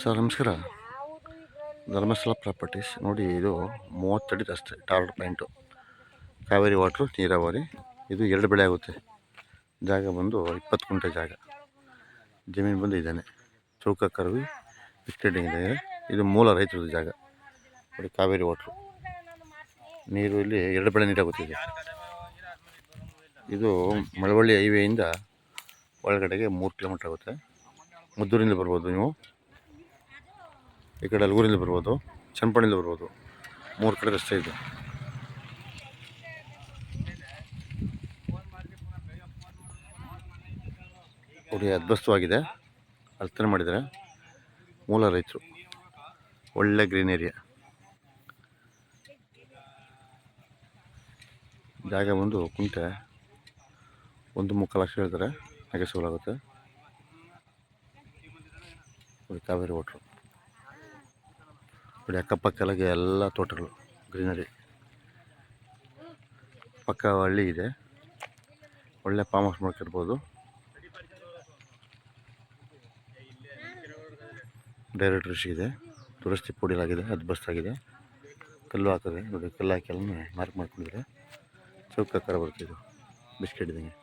Sir ನಮಸ್ಕಾರ. Dharmasthala properties ನೋಡಿ, ಇದು 30 ಅಡಿ ರಸ್ತೆ, ಟಾರ್ಡ್ ಪಾಯಿಂಟು, ಕಾವೇರಿ ವಾಟ್ರು, ನೀರಾವರಿ. ಇದು 2 ಬೆಳೆ ಆಗುತ್ತೆ. ಜಾಗ ಬಂದು 20 ಗುಂಟೆ ಜಾಗ, ಜಮೀನು ಬಂದು ಇದ್ದಾನೆ. ಚೌಕ ಕರವಿ ಎಕ್ಸ್ಟೆಂಡಿಂಗ್ ಇದೆ. ಇದು ಮೂಲ ರೈತರದ್ದು ಜಾಗ ನೋಡಿ. ಕಾವೇರಿ ವಾಟ್ರು, ನೀರು ಇಲ್ಲಿ 2 ಬೆಳೆ ನೀರಾಗುತ್ತೆ. ಇದು ಮಳವಳ್ಳಿ ಹೈವೇಯಿಂದ ಒಳಗಡೆಗೆ 3 ಕಿಲೋಮೀಟ್ರ್ ಆಗುತ್ತೆ. ಮುದ್ದೂರಿಂದ ಬರ್ಬೋದು ನೀವು, ಈ ಕಡೆ ಅಲ್ಗೂರಿಂದ ಬರ್ಬೋದು, ಚನ್ನಪಣ್ಣಿಂದ ಬರ್ಬೋದು. 3 ಕಡೆ ರಸ್ತೆ ಇದೆ. ನೋಡಿ, ಅದ್ಭುತವಾಗಿದೆ. ಅರ್ಥನೆ ಮಾಡಿದ್ದಾರೆ. ಮೂಲ ರೈತರು, ಒಳ್ಳೆ ಗ್ರೀನ್ ಏರಿಯಾ. ಜಾಗ ಬಂದು ಕುಂಟೆ 1.25 ಲಕ್ಷ ಹೇಳ್ತಾರೆ, ನೆಗೆಸೋಲಾಗುತ್ತೆ. ಕಾವೇರಿ ವಾಟ್ರು ನೋಡಿ. ಅಕ್ಕಪಕ್ಕಲಾಗೆ ಎಲ್ಲ ತೋಟಗಳು, ಗ್ರೀನರಿ. ಪಕ್ಕ ಹಳ್ಳಿ ಇದೆ, ಒಳ್ಳೆ ಫಾರ್ಮ್ ಹೌಸ್ ಮಾಡ್ಕಿರ್ಬೋದು. ಡೈರೆಕ್ಟ್ ರಿಶ್ ಇದೆ, ದುರಸ್ತಿ ಪೂಡಿಲಾಗಿದೆ, ಅದ್ಭುತವಾಗಿದೆ. ಕಲ್ಲು ಹಾಕಿದೆ ನೋಡಿ, ಕಲ್ಲು ಹಾಕಿ ಎಲ್ಲ ಮಾರ್ಕ್ ಮಾಡ್ಕೊಂಡಿದ್ದಾರೆ. ಚೌಕಾಕಾರ ಬರ್ತಿದ್ದು ಬಿಸ್ಕೆಟ್ ಇದ್ದಂಗೆ.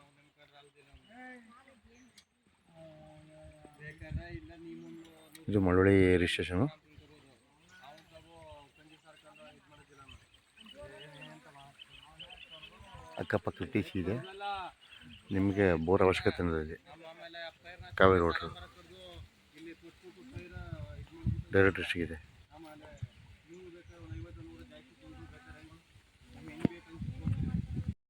ಇದು ಮಳವಳ್ಳಿ ರಿಜಿಸ್ಟ್ರೇಷನು. ಅಕ್ಕಪಕ್ಕ ಟಿ ಸಿ ಇದೆ. ನಿಮಗೆ ಬೋರ್ ಅವಶ್ಯಕತೆ ಇದೆ. ಕಾವೇರಿ ವಾಟ್ರು ಡೈರೆಕ್ಟ್ ರಿಶ್ ಇದೆ.